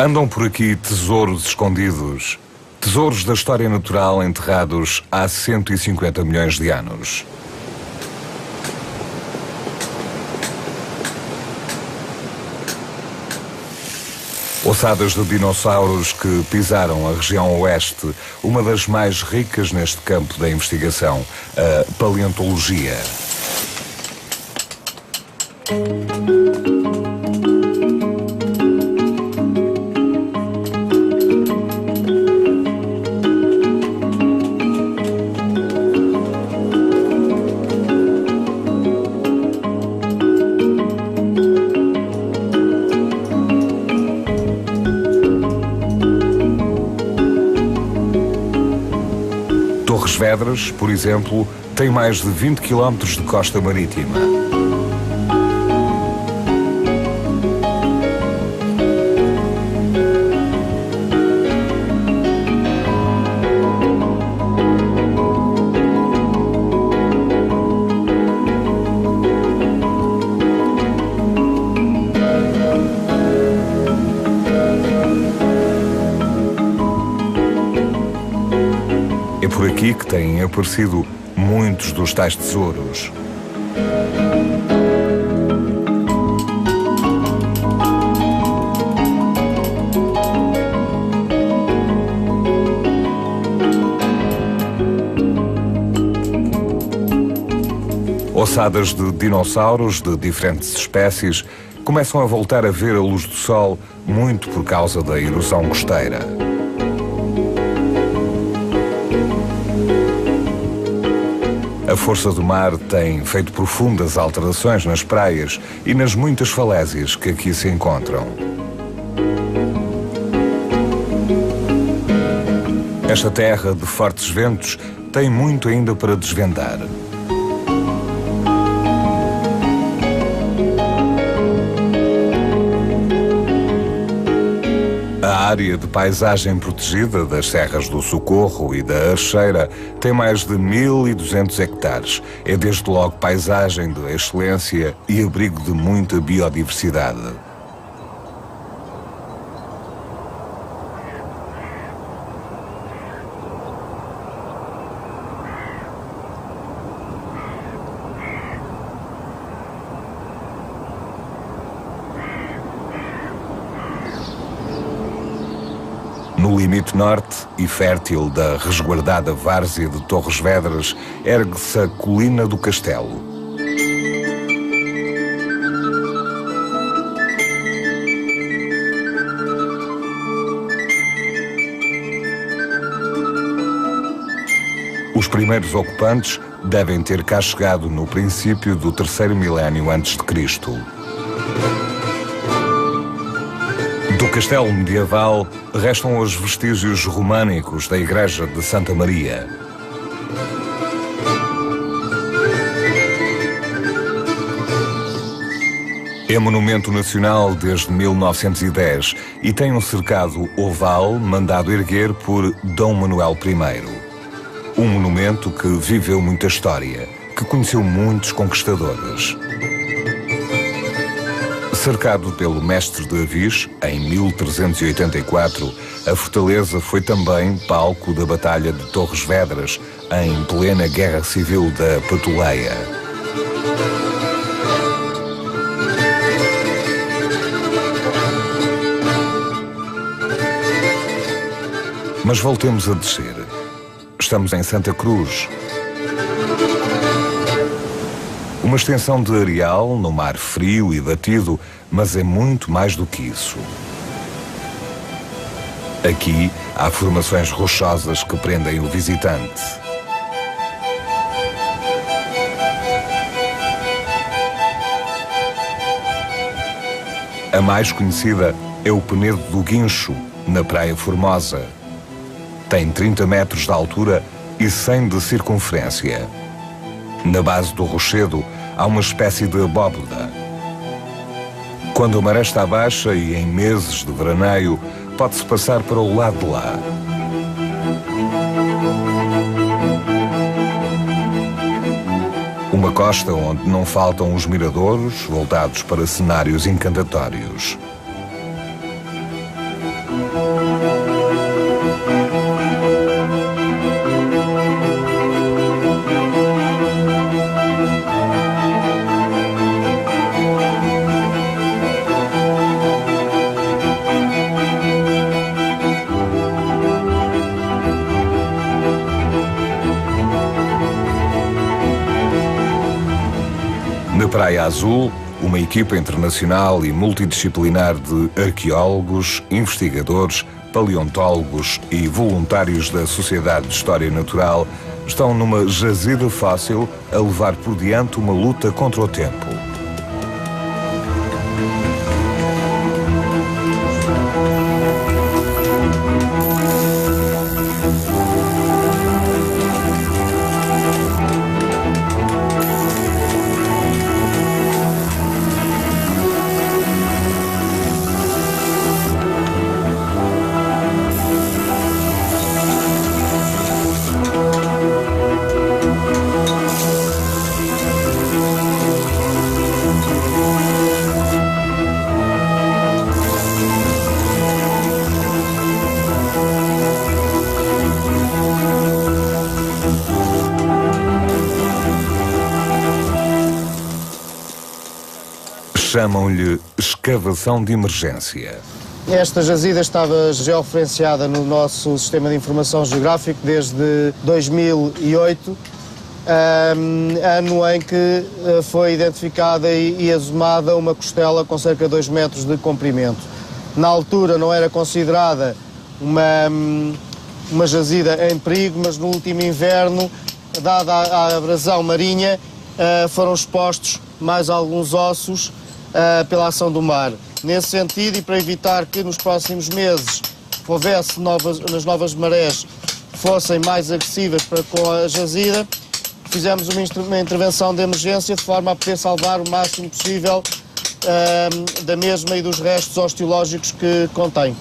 Andam por aqui tesouros escondidos, tesouros da história natural enterrados há 150 milhões de anos. Ossadas de dinossauros que pisaram a região oeste, uma das mais ricas neste campo da investigação, a paleontologia. Torres Vedras, por exemplo, tem mais de 20 quilómetros de costa marítima. É por aqui que têm aparecido muitos dos tais tesouros. Ossadas de dinossauros de diferentes espécies começam a voltar a ver a luz do sol muito por causa da erosão costeira. A força do mar tem feito profundas alterações nas praias e nas muitas falésias que aqui se encontram. Esta terra de fortes ventos tem muito ainda para desvendar. A área de paisagem protegida das Serras do Socorro e da Archeira tem mais de 1.200 hectares. É desde logo paisagem de excelência e abrigo de muita biodiversidade. No limite norte e fértil da resguardada várzea de Torres Vedras, ergue-se a Colina do Castelo. Os primeiros ocupantes devem ter cá chegado no princípio do terceiro milénio antes de Cristo. Do castelo medieval restam os vestígios românicos da igreja de Santa Maria. É monumento nacional desde 1910 e tem um cercado oval mandado erguer por Dom Manuel I. Um monumento que viveu muita história, que conheceu muitos conquistadores. Cercado pelo mestre de Avis, em 1384, a fortaleza foi também palco da Batalha de Torres Vedras, em plena Guerra Civil da Patuleia. Mas voltemos a descer. Estamos em Santa Cruz. Uma extensão de areal no mar frio e batido, mas é muito mais do que isso. Aqui há formações rochosas que prendem o visitante. A mais conhecida é o Penedo do Guincho, na Praia Formosa. Tem 30 metros de altura e 100 de circunferência. Na base do rochedo há uma espécie de abóbada. Quando a maré está baixa e em meses de veraneio, pode-se passar para o lado de lá. Uma costa onde não faltam os miradouros voltados para cenários encantatórios. Na Praia Azul, uma equipa internacional e multidisciplinar de arqueólogos, investigadores, paleontólogos e voluntários da Sociedade de História Natural estão numa jazida fóssil a levar por diante uma luta contra o tempo. Chamam-lhe escavação de emergência. Esta jazida estava georreferenciada no nosso sistema de informação geográfico desde 2008, ano em que foi identificada e exumada uma costela com cerca de 2 metros de comprimento. Na altura não era considerada uma jazida em perigo, mas no último inverno, dada a abrasão marinha, foram expostos mais alguns ossos pela ação do mar. Nesse sentido, e para evitar que nos próximos meses houvesse nas novas marés fossem mais agressivas para com a jazida, fizemos uma intervenção de emergência de forma a poder salvar o máximo possível da mesma e dos restos osteológicos que contém.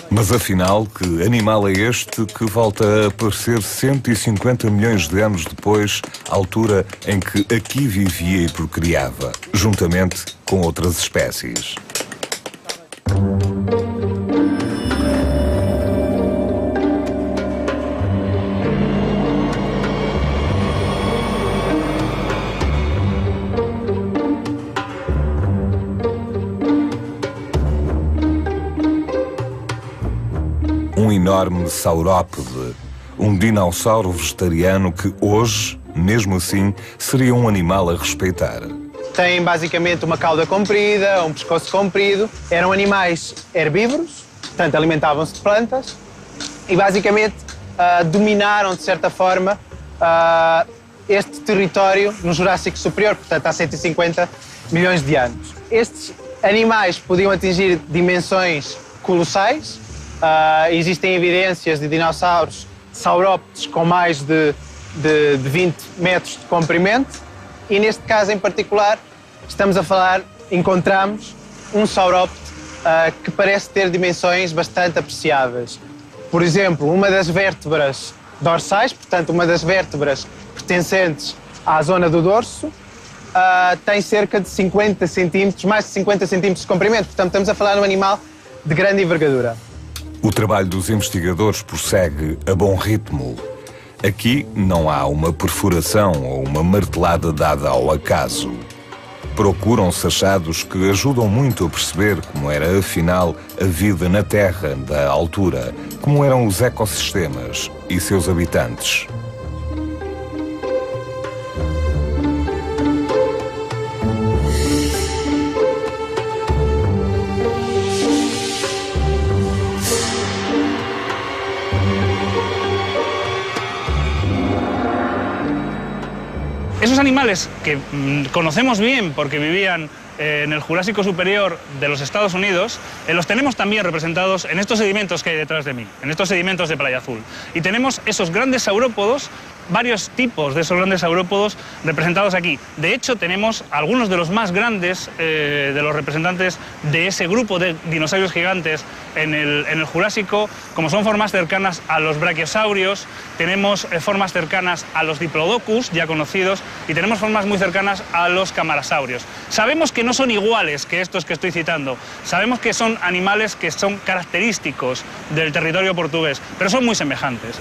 Mas afinal, que animal é este que volta a aparecer 150 milhões de anos depois, altura em que aqui vivia e procriava, juntamente com outras espécies? Um enorme saurópode, um dinossauro vegetariano que hoje, mesmo assim, seria um animal a respeitar. Tem basicamente uma cauda comprida, um pescoço comprido. Eram animais herbívoros, portanto alimentavam-se de plantas e basicamente dominaram, de certa forma, este território no Jurássico Superior, portanto há 150 milhões de anos. Estes animais podiam atingir dimensões colossais. Existem evidências de dinossauros saurópodes com mais de 20 metros de comprimento e neste caso em particular encontramos um saurópode que parece ter dimensões bastante apreciáveis. Por exemplo, uma das vértebras dorsais, portanto uma das vértebras pertencentes à zona do dorso, tem cerca de 50 centímetros, mais de 50 centímetros de comprimento, portanto estamos a falar de um animal de grande envergadura. O trabalho dos investigadores prossegue a bom ritmo. Aqui não há uma perfuração ou uma martelada dada ao acaso. Procuram-se achados que ajudam muito a perceber como era, afinal, a vida na Terra da altura, como eram os ecossistemas e seus habitantes. Esos animales animales que conocemos bien porque vivían en el Jurásico superior de los Estados Unidos, los tenemos también representados en estos sedimentos que hay detrás de mí, en estos sedimentos de Playa Azul. Y tenemos esos grandes saurópodos, varios tipos de esos grandes saurópodos representados aquí. De hecho, tenemos algunos de los más grandes de los representantes de ese grupo de dinosaurios gigantes en el Jurásico, como son formas cercanas a los brachiosaurios, tenemos formas cercanas a los diplodocus, ya conocidos, y tenemos formas muy cercanas a los camarasaurios. Sabemos que no son iguales que estos que estoy citando, sabemos que son animales que son característicos del territorio portugués, pero son muy semejantes.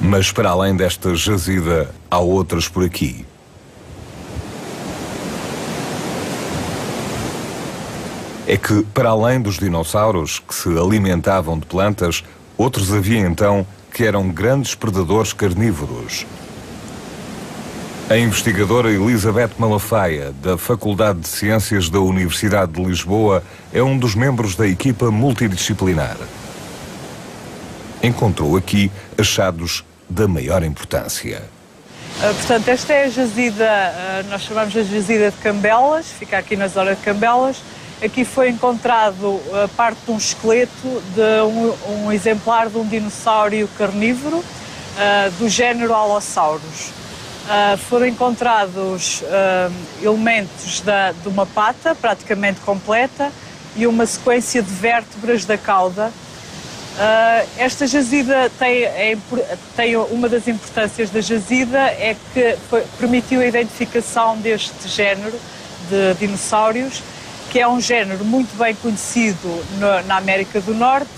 Mas para além desta jazida, há outras por aqui. É que, para além dos dinossauros que se alimentavam de plantas, outros havia então que eram grandes predadores carnívoros. A investigadora Elizabeth Malafaia, da Faculdade de Ciências da Universidade de Lisboa, é um dos membros da equipa multidisciplinar. Encontrou aqui achados da maior importância. Portanto, esta é a jazida, nós chamamos de jazida de Cambelas, fica aqui na zona de Cambelas. Aqui foi encontrado parte de um esqueleto de um exemplar de um dinossauro carnívoro do género Allosaurus. Foram encontrados elementos de uma pata praticamente completa e uma sequência de vértebras da cauda. Esta jazida tem uma das importâncias da jazida é que permitiu a identificação deste género de dinossauros, que é um género muito bem conhecido na América do Norte,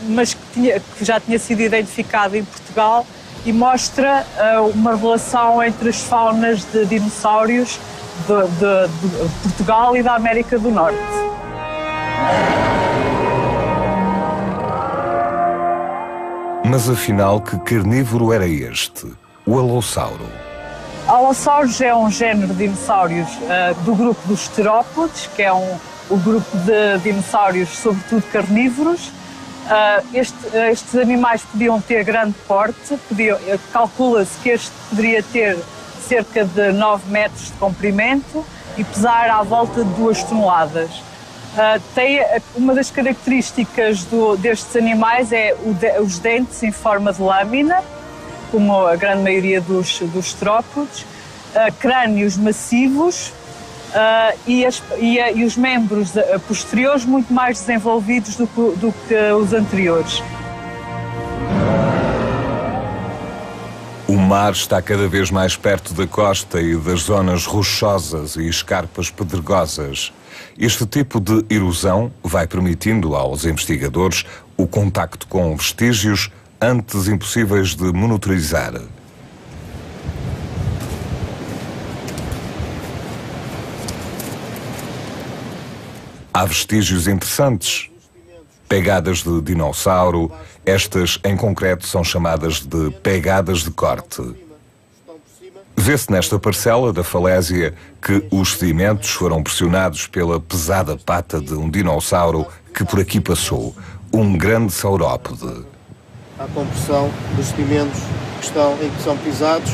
mas que já tinha sido identificado em Portugal e mostra uma relação entre as faunas de dinossauros de Portugal e da América do Norte. Mas afinal, que carnívoro era este? O Allosauro. Allosaurus é um género de dinossauros do grupo dos terópodes, que é o grupo de dinossauros, sobretudo carnívoros. Estes animais podiam ter grande porte, calcula-se que este poderia ter cerca de 9 metros de comprimento e pesar à volta de 2 toneladas. Uma das características destes animais é os dentes em forma de lâmina, como a grande maioria dos terópodes, crânios massivos e os membros posteriores muito mais desenvolvidos do que os anteriores. O mar está cada vez mais perto da costa e das zonas rochosas e escarpas pedregosas. Este tipo de erosão vai permitindo aos investigadores o contacto com vestígios antes impossíveis de monitorizar. Há vestígios interessantes. Pegadas de dinossauro, estas em concreto são chamadas de pegadas de corte. Vê-se nesta parcela da falésia que os sedimentos foram pressionados pela pesada pata de um dinossauro que por aqui passou, um grande saurópode. A compressão dos sedimentos em que são pisados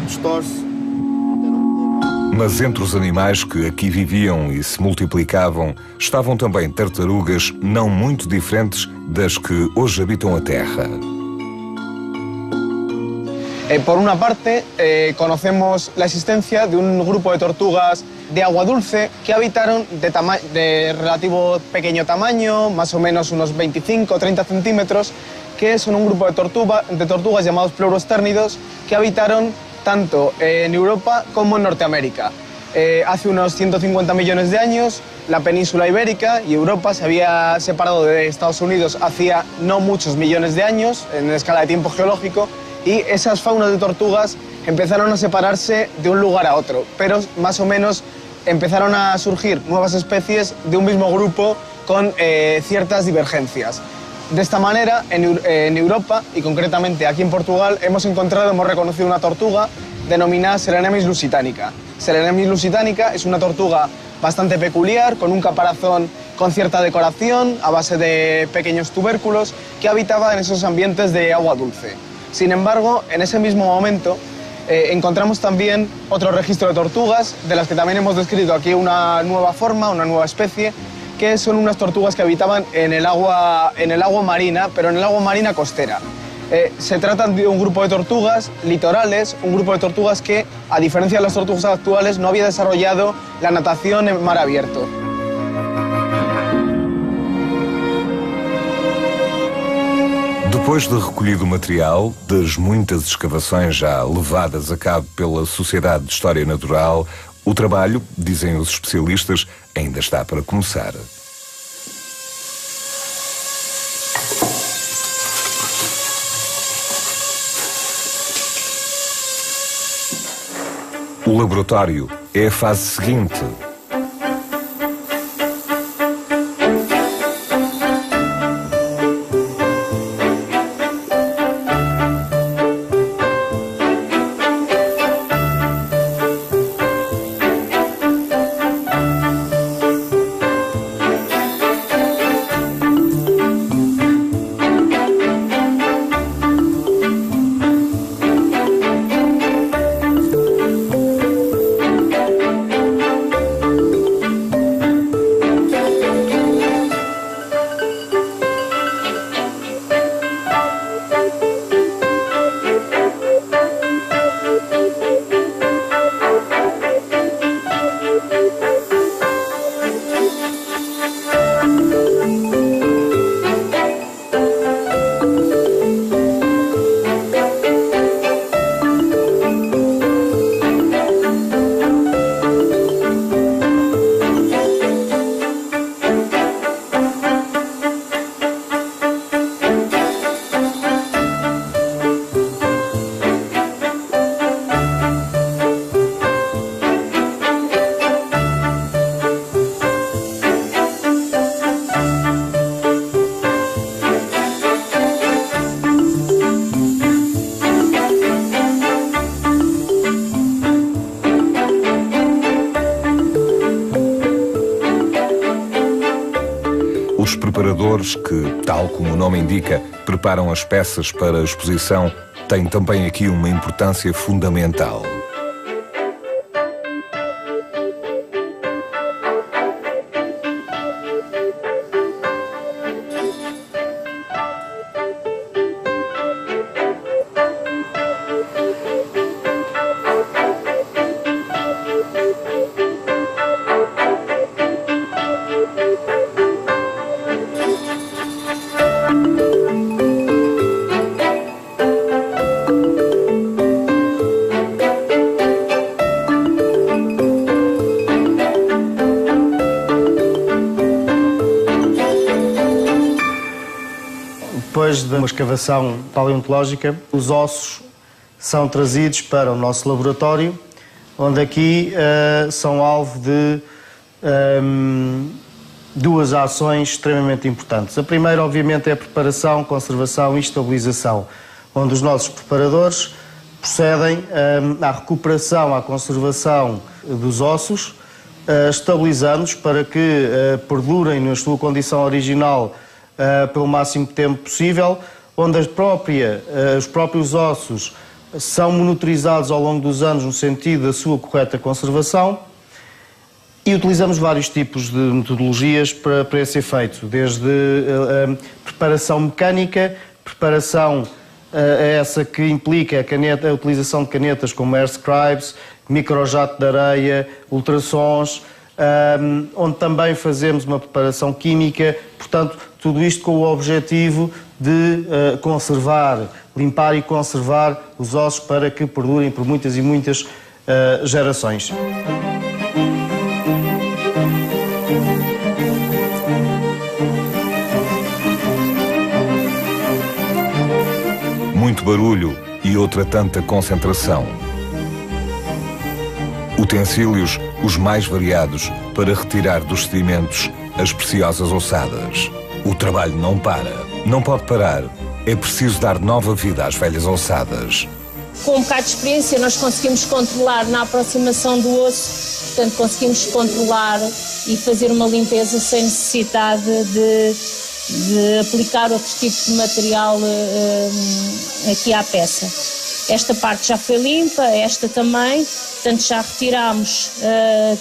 distorce. Mas entre os animais que aqui viviam e se multiplicavam, estavam também tartarugas não muito diferentes das que hoje habitam a Terra. Por una parte, conocemos la existencia de un grupo de tortugas de agua dulce que habitaron de relativo pequeño tamaño, más o menos unos 25 o 30 centímetros, que son un grupo de tortugas llamados pleurosternidos que habitaron tanto en Europa como en Norteamérica. Hace unos 150 millones de años, la península ibérica y Europa se había separado de Estados Unidos hacía no muchos millones de años, en escala de tiempo geológico, y esas faunas de tortugas empezaron a separarse de un lugar a otro, pero más o menos empezaron a surgir nuevas especies de un mismo grupo con ciertas divergencias. De esta manera, en Europa, y concretamente aquí en Portugal, hemos reconocido una tortuga denominada Selenemis lusitanica. Selenemis lusitanica es una tortuga bastante peculiar, con un caparazón con cierta decoración, a base de pequeños tubérculos, que habitaba en esos ambientes de agua dulce. Sin embargo, en ese mismo momento encontramos también otro registro de tortugas, de las que también hemos descrito aquí una nueva forma, una nueva especie, que son unas tortugas que habitaban en el agua marina, pero en el agua marina costera. Se trata de un grupo de tortugas litorales, un grupo de tortugas que, a diferencia de las tortugas actuales, no había desarrollado la natación en mar abierto. Depois de recolhido o material, das muitas escavações já levadas a cabo pela Sociedade de História Natural, o trabalho, dizem os especialistas, ainda está para começar. O laboratório é a fase seguinte. Os preparadores que, tal como o nome indica, preparam as peças para a exposição, têm também aqui uma importância fundamental. Depois de uma escavação paleontológica, os ossos são trazidos para o nosso laboratório, onde aqui são alvo de duas ações extremamente importantes. A primeira, obviamente, é a preparação, conservação e estabilização, onde os nossos preparadores procedem à recuperação, à conservação dos ossos, estabilizando-os para que perdurem na sua condição original pelo máximo tempo possível, onde os próprios ossos são monitorizados ao longo dos anos no sentido da sua correta conservação, e utilizamos vários tipos de metodologias para esse efeito, desde preparação mecânica, preparação essa que implica a utilização de canetas como air scribes, microjato de areia, ultrassons, onde também fazemos uma preparação química, portanto, tudo isto com o objetivo de conservar, limpar e conservar os ossos para que perdurem por muitas e muitas gerações. Muito barulho e outra tanta concentração. Utensílios os mais variados para retirar dos sedimentos as preciosas ossadas. O trabalho não para, não pode parar. É preciso dar nova vida às velhas ossadas. Com um bocado de experiência nós conseguimos controlar na aproximação do osso, portanto conseguimos controlar e fazer uma limpeza sem necessidade de aplicar outro tipo de material aqui à peça. Esta parte já foi limpa, esta também, portanto já retirámos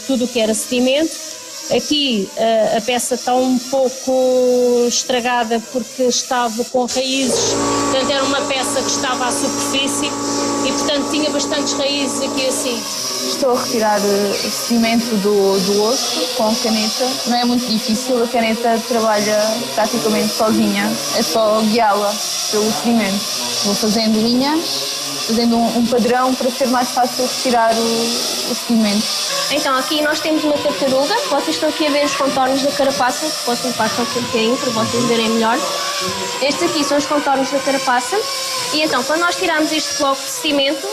tudo o que era sedimento. Aqui a peça está um pouco estragada porque estava com raízes, portanto era uma peça que estava à superfície e portanto tinha bastantes raízes aqui assim. Estou a retirar o sedimento do osso com a caneta. Não é muito difícil, a caneta trabalha praticamente sozinha, é só guiá-la pelo sedimento. Vou fazendo linhas, fazendo um padrão para ser mais fácil retirar o sedimento. Então aqui nós temos uma tartaruga, vocês estão aqui a ver os contornos da carapaça, posso limpar só aqui um bocadinho para vocês verem melhor. Estes aqui são os contornos da carapaça e então quando nós tiramos este bloco de sedimento,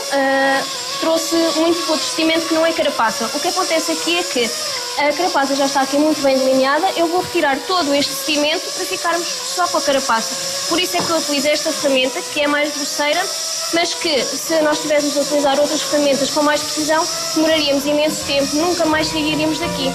trouxe muito outro sedimento que não é carapaça. O que acontece aqui é que a carapaça já está aqui muito bem delineada, eu vou retirar todo este sedimento para ficarmos só com a carapaça. Por isso é que eu utilizo esta ferramenta, que é mais grosseira, mas que se nós tivéssemos a utilizar outras ferramentas com mais precisão, demoraríamos imenso tempo, nunca mais sairíamos daqui.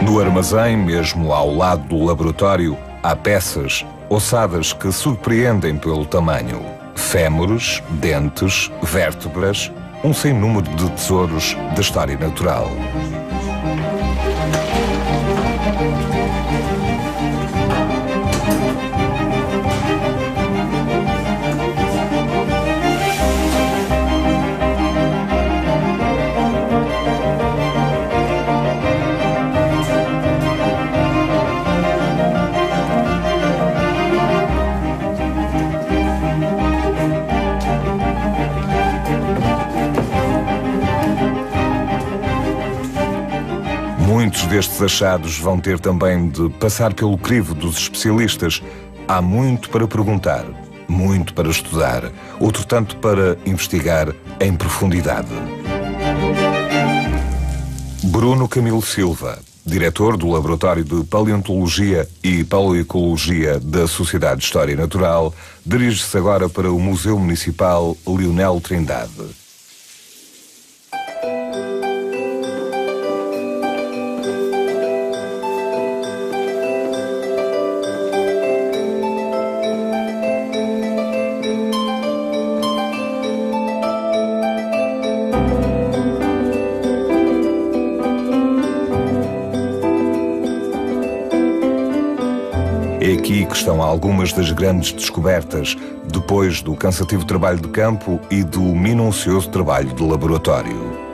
No armazém, mesmo ao lado do laboratório, há peças, ossadas que surpreendem pelo tamanho. Fémures, dentes, vértebras, um sem número de tesouros da história natural. Muitos destes achados vão ter também de passar pelo crivo dos especialistas. Há muito para perguntar, muito para estudar, outro tanto para investigar em profundidade. Bruno Camilo Silva, diretor do Laboratório de Paleontologia e Paleoecologia da Sociedade de História Natural, dirige-se agora para o Museu Municipal Leonel Trindade. É aqui que estão algumas das grandes descobertas, depois do cansativo trabalho de campo e do minucioso trabalho de laboratório.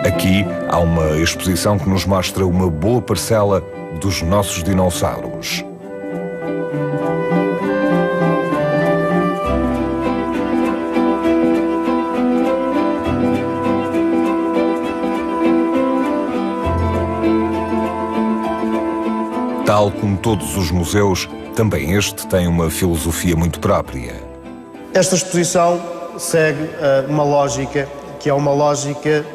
Aqui há uma exposição que nos mostra uma boa parcela dos nossos dinossauros. Tal como todos os museus, também este tem uma filosofia muito própria. Esta exposição segue uma lógica que é uma lógica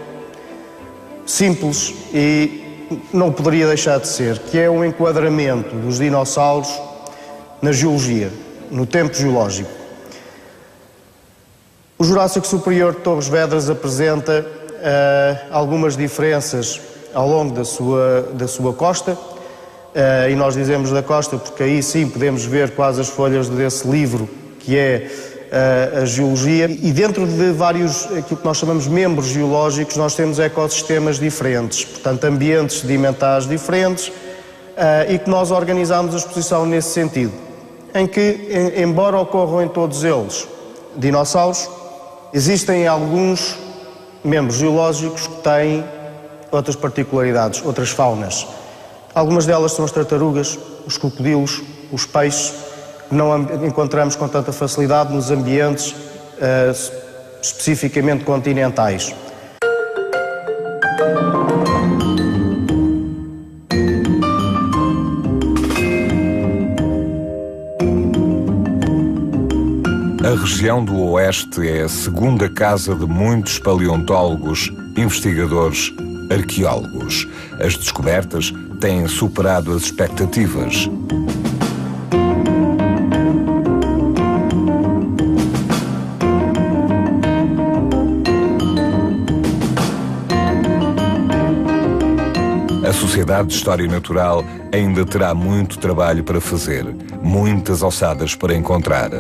simples e não poderia deixar de ser, que é um enquadramento dos dinossauros na geologia, no tempo geológico. O Jurássico Superior de Torres Vedras apresenta algumas diferenças ao longo da sua costa, e nós dizemos da costa porque aí sim podemos ver quase as folhas desse livro que é a geologia, e dentro de vários, aquilo que nós chamamos membros geológicos, nós temos ecossistemas diferentes, portanto ambientes sedimentares diferentes, e que nós organizamos a exposição nesse sentido, em que, embora ocorram em todos eles dinossauros, existem alguns membros geológicos que têm outras particularidades, outras faunas. Algumas delas são as tartarugas, os crocodilos, os peixes, que não encontramos com tanta facilidade nos ambientes especificamente continentais. A região do Oeste é a segunda casa de muitos paleontólogos, investigadores, arqueólogos. As descobertas têm superado as expectativas. A Sociedade de História Natural ainda terá muito trabalho para fazer, muitas ossadas para encontrar.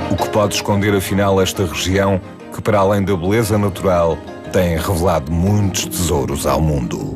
O que pode esconder afinal esta região que, para além da beleza natural, tem revelado muitos tesouros ao mundo?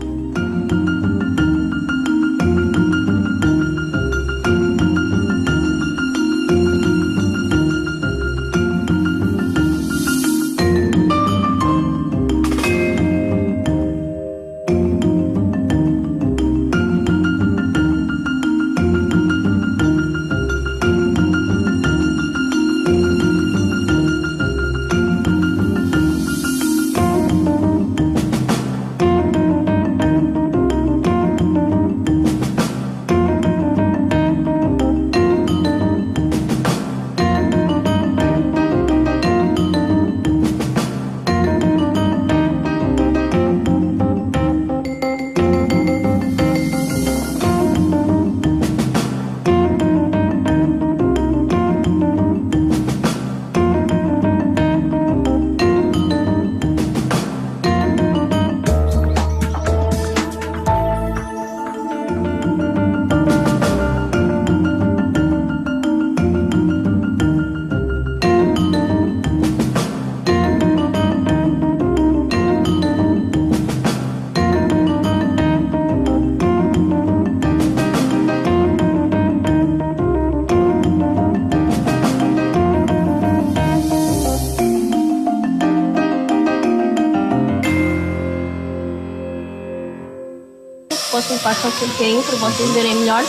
Posso limpar só aqui um bocadinho para vocês verem melhor.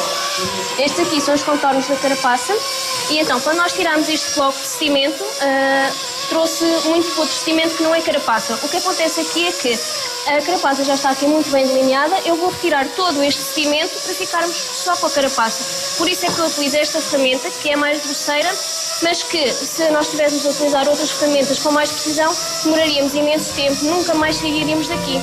Estes aqui são os contornos da carapaça e então quando nós tiramos este bloco de sedimento trouxe muito outro sedimento que não é carapaça. O que acontece aqui é que a carapaça já está aqui muito bem delineada, eu vou retirar todo este sedimento para ficarmos só com a carapaça. Por isso é que eu utilizo esta ferramenta que é mais grosseira, mas que se nós estivéssemos a utilizar outras ferramentas com mais precisão demoraríamos imenso tempo, nunca mais sairíamos daqui.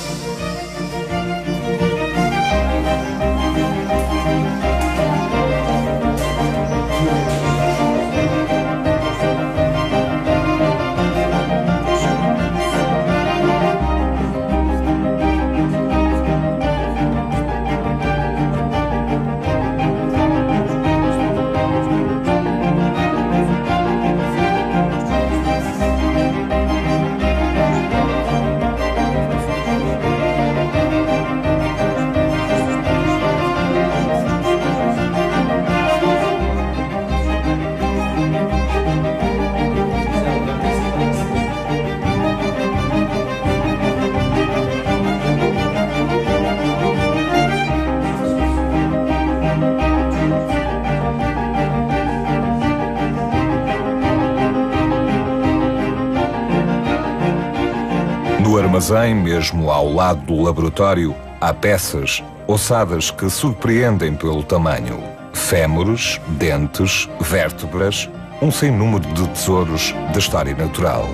No armazém, mesmo ao lado do laboratório, há peças, ossadas que surpreendem pelo tamanho. Fémures, dentes, vértebras, um sem número de tesouros da história natural.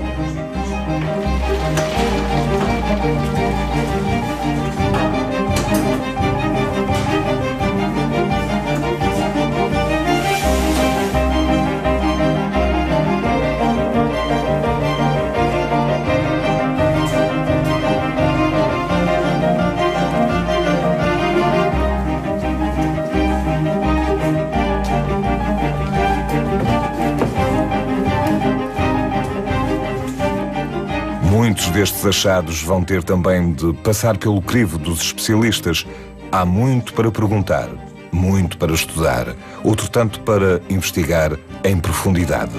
Muitos destes achados vão ter também de passar pelo crivo dos especialistas. Há muito para perguntar, muito para estudar, outro tanto para investigar em profundidade.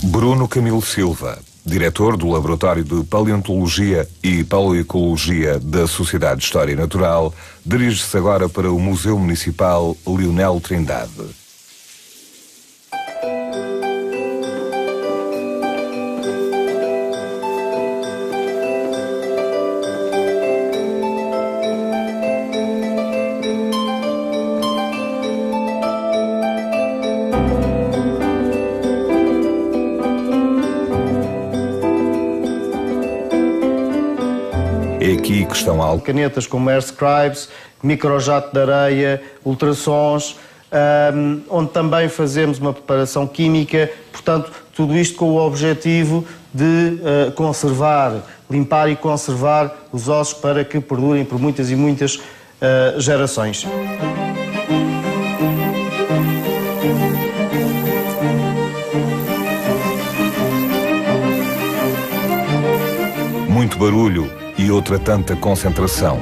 Bruno Camilo Silva, diretor do Laboratório de Paleontologia e Paleoecologia da Sociedade de História Natural, dirige-se agora para o Museu Municipal Leonel Trindade. É aqui que estão canetas como Air Scribes, microjato de areia, ultrassons, onde também fazemos uma preparação química, portanto, tudo isto com o objetivo de conservar, limpar e conservar os ossos para que perdurem por muitas e muitas gerações. Muito barulho e outra tanta concentração.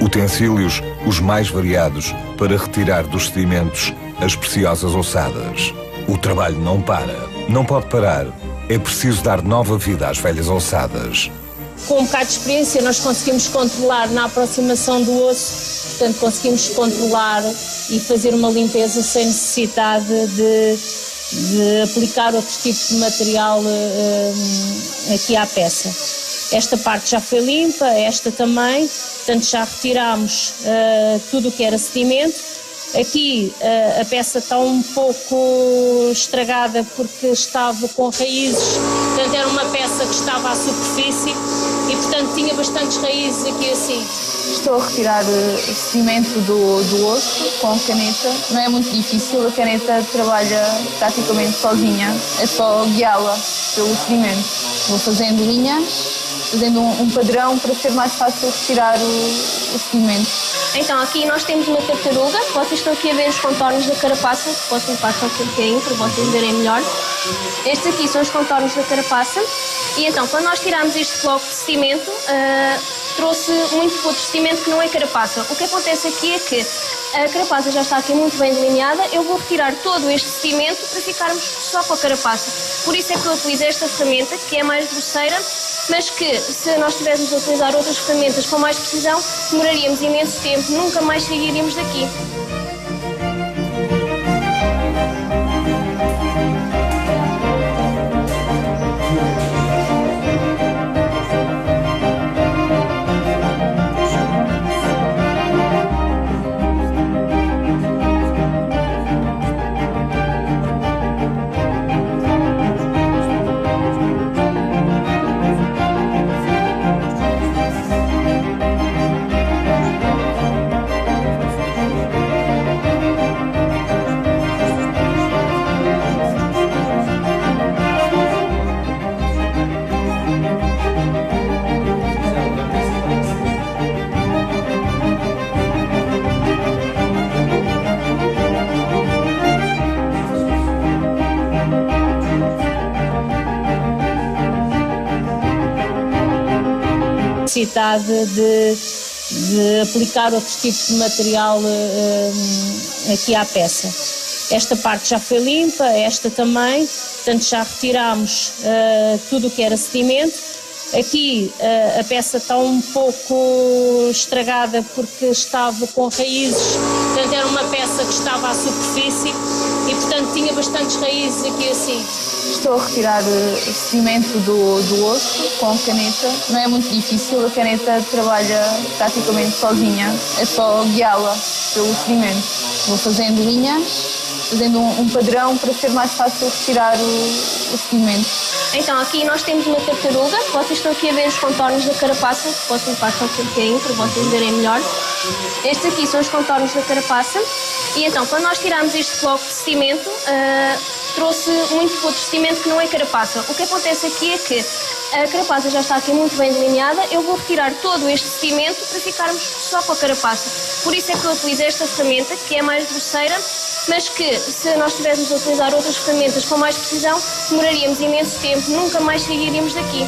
Utensílios os mais variados para retirar dos sedimentos as preciosas ossadas. O trabalho não para, não pode parar. É preciso dar nova vida às velhas ossadas. Com um bocado de experiência nós conseguimos controlar na aproximação do osso, portanto conseguimos controlar e fazer uma limpeza sem necessidade de aplicar outro tipo de material aqui à peça. Esta parte já foi limpa, esta também, portanto já retirámos tudo o que era sedimento. Aqui a peça está um pouco estragada porque estava com raízes, portanto era uma peça que estava à superfície e portanto tinha bastantes raízes aqui assim. Estou a retirar sedimento do osso com caneta. Não é muito difícil, a caneta trabalha praticamente sozinha, é só guiá-la pelo sedimento. Vou fazendo linhas, fazendo um padrão para ser mais fácil retirar o sedimento. Então aqui nós temos uma tartaruga, vocês estão aqui a ver os contornos da carapaça, posso limpar só aqui um bocadinho para vocês verem melhor. Estes aqui são os contornos da carapaça e então quando nós tiramos este bloco de sedimento, trouxe muito outro sedimento que não é carapaça. O que acontece aqui é que a carapaça já está aqui muito bem delineada, eu vou retirar todo este sedimento para ficarmos só com a carapaça. Por isso é que eu utilizo esta ferramenta, que é mais grosseira, mas que se nós estivéssemos a utilizar outras ferramentas com mais precisão, demoraríamos imenso tempo, nunca mais sairíamos daqui. Necessidade de aplicar outro tipo de material aqui à peça. Esta parte já foi limpa, esta também, portanto já retirámos tudo o que era sedimento. Aqui a peça está um pouco estragada porque estava com raízes, portanto era uma peça que estava à superfície e portanto tinha bastantes raízes aqui assim. Estou a retirar sedimento do osso com caneta. Não é muito difícil, a caneta trabalha praticamente sozinha, é só guiá-la pelo sedimento. Vou fazendo linhas, fazendo um padrão para ser mais fácil retirar o sedimento. Então aqui nós temos uma tartaruga, vocês estão aqui a ver os contornos da carapaça, posso limpar só aqui um bocadinho para vocês verem melhor. Estes aqui são os contornos da carapaça e então quando nós tiramos este bloco de sedimento, trouxe muito outro sedimento que não é carapaça. O que acontece aqui é que a carapaça já está aqui muito bem delineada, eu vou retirar todo este sedimento para ficarmos só com a carapaça. Por isso é que eu utilizo esta ferramenta, que é mais grosseira, mas que se nós tivéssemos a utilizar outras ferramentas com mais precisão, demoraríamos imenso tempo, nunca mais sairíamos daqui.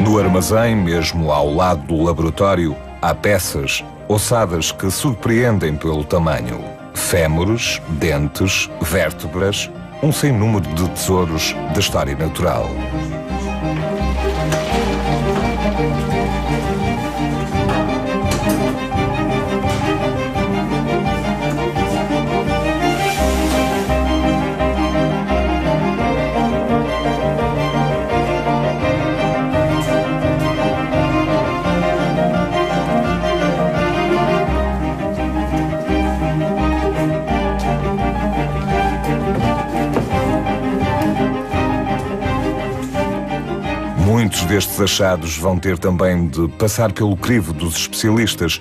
No armazém, mesmo ao lado do laboratório, há peças, ossadas que surpreendem pelo tamanho. Fémures, dentes, vértebras, um sem número de tesouros da história natural. Muitos destes achados vão ter também de passar pelo crivo dos especialistas.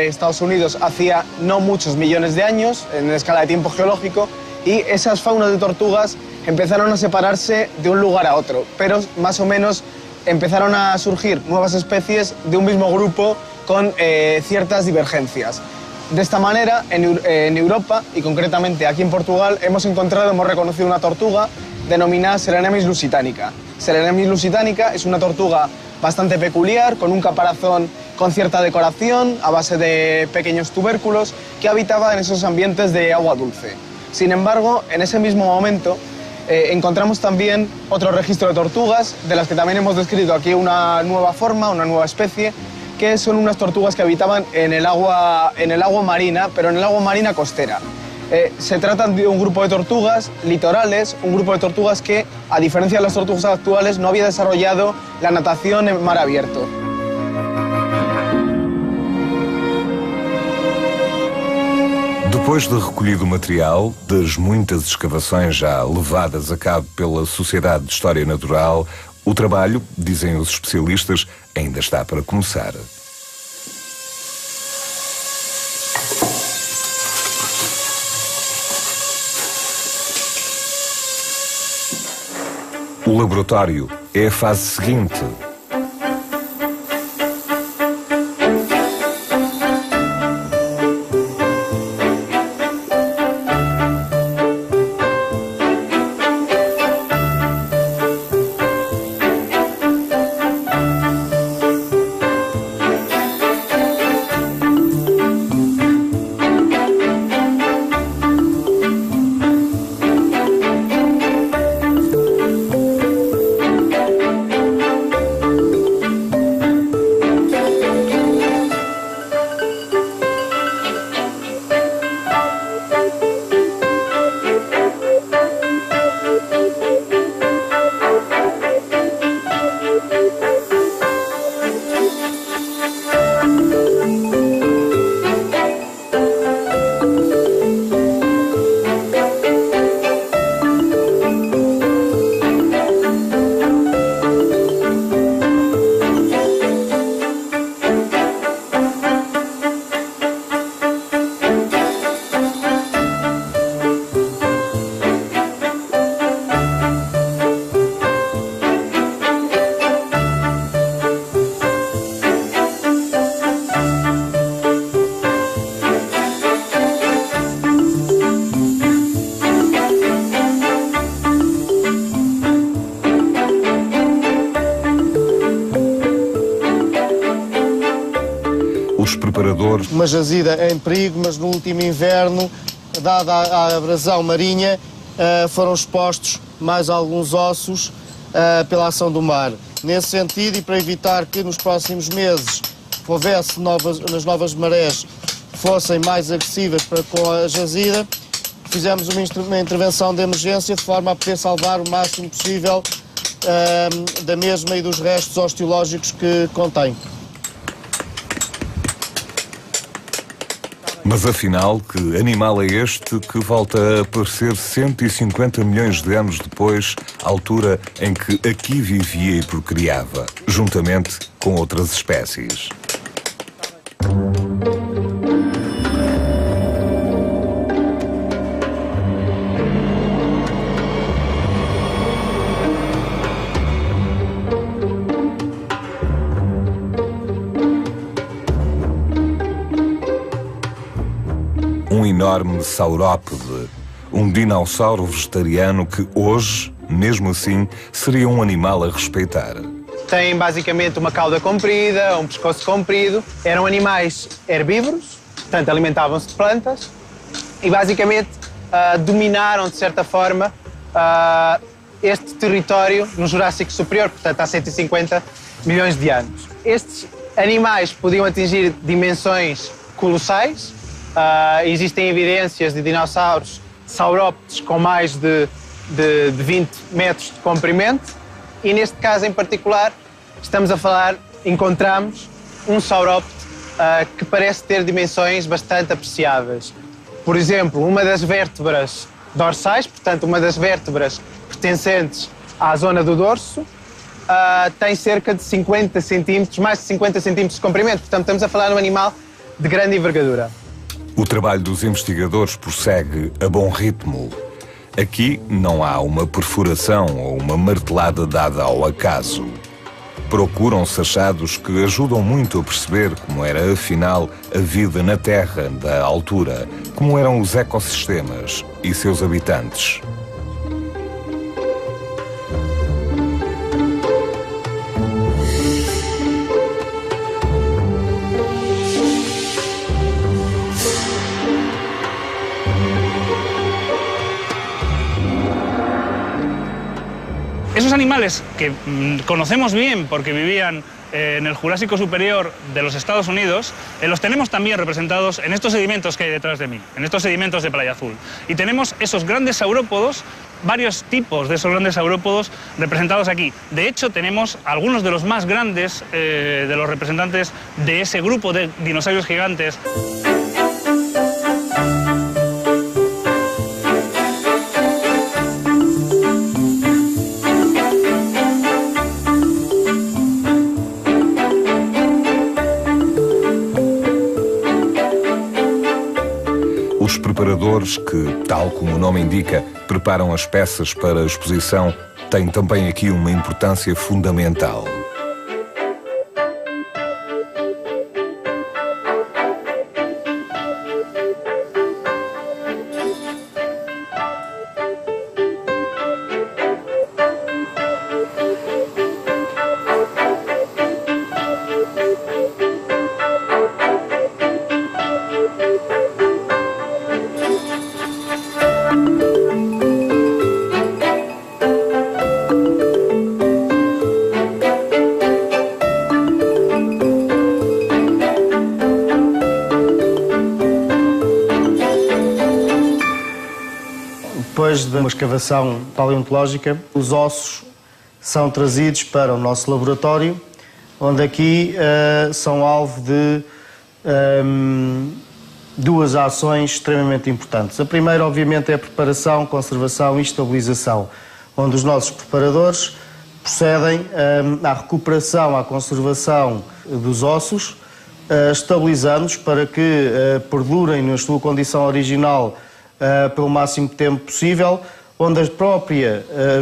Estados Unidos hacía no muchos millones de años, en escala de tiempo geológico, y esas faunas de tortugas empezaron a separarse de un lugar a otro, pero más o menos empezaron a surgir nuevas especies de un mismo grupo con ciertas divergencias. De esta manera, en Europa, y concretamente aquí en Portugal, hemos reconocido una tortuga denominada Selanemis lusitanica. Selanemis lusitanica es una tortuga bastante peculiar, con un caparazón con cierta decoración, a base de pequeños tubérculos, que habitaba en esos ambientes de agua dulce. Sin embargo, en ese mismo momento, encontramos también otro registro de tortugas, de las que también hemos descrito aquí una nueva forma, una nueva especie, que son unas tortugas que habitaban en el agua marina, pero en el agua marina costera. Se trata de un grupo de tortugas litorales, un grupo de tortugas que, a diferencia de las tortugas actuales, no había desarrollado la natación en mar abierto. Depois de recolhido o material, das muitas escavações já levadas a cabo pela Sociedade de História Natural, o trabalho, dizem os especialistas, ainda está para começar. O laboratório é a fase seguinte. Os preparadores... Uma jazida em perigo, mas no último inverno, dada a abrasão marinha, foram expostos mais alguns ossos pela ação do mar. Nesse sentido, e para evitar que nos próximos meses houvesse nas novas marés fossem mais agressivas para com a jazida, fizemos uma intervenção de emergência de forma a poder salvar o máximo possível da mesma e dos restos osteológicos que contém. Mas afinal, que animal é este que volta a aparecer 150 milhões de anos depois, altura em que aqui vivia e procriava, juntamente com outras espécies? Um enorme saurópode, um dinossauro vegetariano que hoje, mesmo assim, seria um animal a respeitar. Tem basicamente uma cauda comprida, um pescoço comprido. Eram animais herbívoros, portanto alimentavam-se de plantas e basicamente dominaram, de certa forma, este território no Jurássico Superior, portanto há 150 milhões de anos. Estes animais podiam atingir dimensões colossais. Existem evidências de dinossauros saurópodes com mais de 20 metros de comprimento e neste caso em particular encontramos um saurópode que parece ter dimensões bastante apreciáveis. Por exemplo, uma das vértebras dorsais, portanto uma das vértebras pertencentes à zona do dorso, tem cerca de 50 centímetros, mais de 50 centímetros de comprimento, portanto estamos a falar de um animal de grande envergadura. O trabalho dos investigadores prossegue a bom ritmo. Aqui não há uma perfuração ou uma martelada dada ao acaso. Procuram-se achados que ajudam muito a perceber como era, afinal, a vida na Terra da altura, como eram os ecossistemas e seus habitantes. Esos animales que conocemos bien porque vivían en el Jurásico Superior de los Estados Unidos, los tenemos también representados en estos sedimentos que hay detrás de mí, en estos sedimentos de Playa Azul. Y tenemos esos grandes saurópodos, varios tipos de esos grandes saurópodos representados aquí. De hecho, tenemos algunos de los más grandes de los representantes de ese grupo de dinosaurios gigantes. Os preparadores que, tal como o nome indica, preparam as peças para a exposição, têm também aqui uma importância fundamental. Depois de uma escavação paleontológica, os ossos são trazidos para o nosso laboratório, onde aqui são alvo de duas ações extremamente importantes. A primeira, obviamente, é a preparação, conservação e estabilização, onde os nossos preparadores procedem à recuperação, à conservação dos ossos, estabilizando-os para que perdurem na sua condição original pelo máximo tempo possível, onde os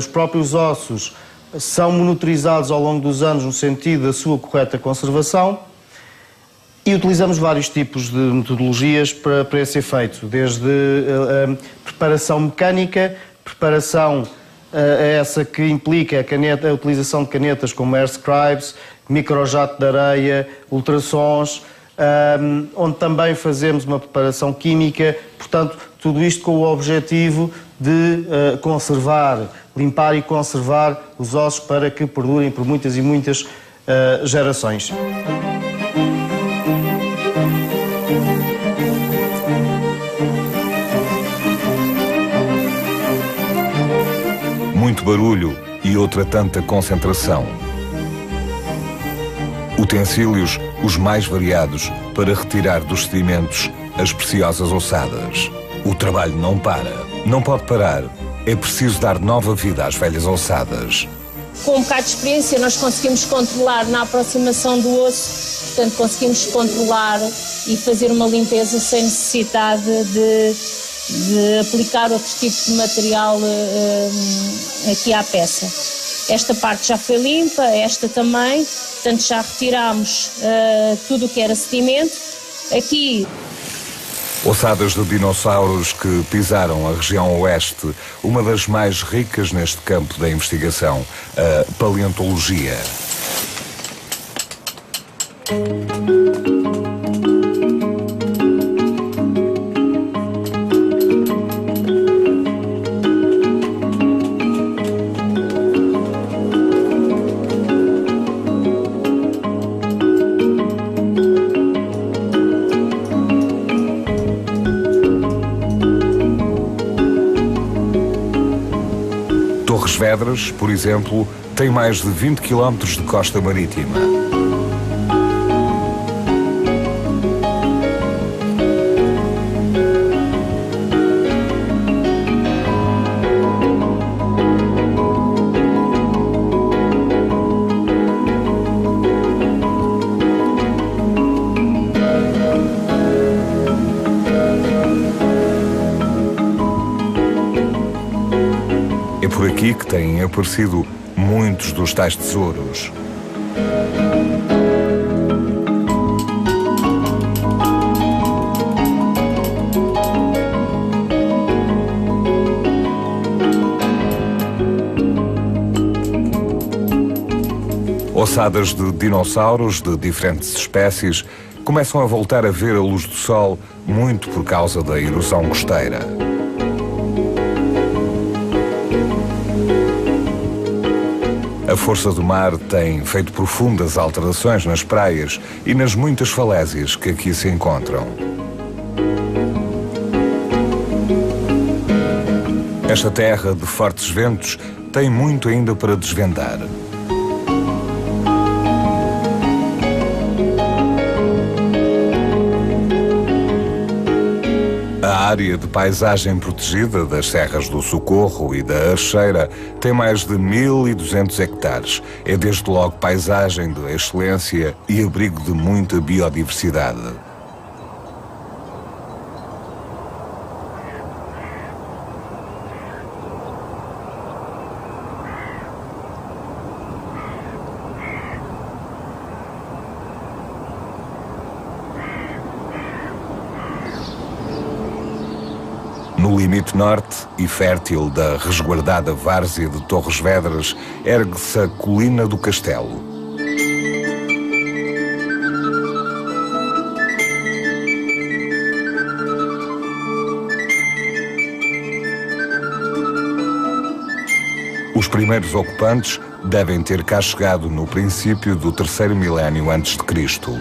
próprios ossos são monitorizados ao longo dos anos no sentido da sua correta conservação e utilizamos vários tipos de metodologias para esse efeito, desde preparação mecânica, preparação essa que implica a utilização de canetas como air scribes, microjato de areia, ultrassons, onde também fazemos uma preparação química, portanto, tudo isto com o objetivo de conservar, limpar e conservar os ossos para que perdurem por muitas e muitas gerações. Muito barulho e outra tanta concentração. Utensílios os mais variados para retirar dos sedimentos as preciosas ossadas. O trabalho não para, não pode parar. É preciso dar nova vida às velhas ossadas. Com um bocado de experiência nós conseguimos controlar na aproximação do osso, portanto conseguimos controlar e fazer uma limpeza sem necessidade de aplicar outro tipo de material aqui à peça. Esta parte já foi limpa, esta também, portanto já retirámos tudo o que era sedimento. Aqui... Ossadas de dinossauros que pisaram a região oeste, uma das mais ricas neste campo da investigação, a paleontologia. Torres Vedras, por exemplo, tem mais de 20 km de costa marítima. É por aqui que têm aparecido muitos dos tais tesouros. Ossadas de dinossauros de diferentes espécies começam a voltar a ver a luz do sol muito por causa da erosão costeira. A força do mar tem feito profundas alterações nas praias e nas muitas falésias que aqui se encontram. Esta terra de fortes ventos tem muito ainda para desvendar. A área de paisagem protegida das Serras do Socorro e da Archeira tem mais de 1.200 hectares. É desde logo paisagem de excelência e abrigo de muita biodiversidade. No limite norte e fértil da resguardada várzea de Torres Vedras, ergue-se a Colina do Castelo. Os primeiros ocupantes devem ter cá chegado no princípio do terceiro milénio antes de Cristo.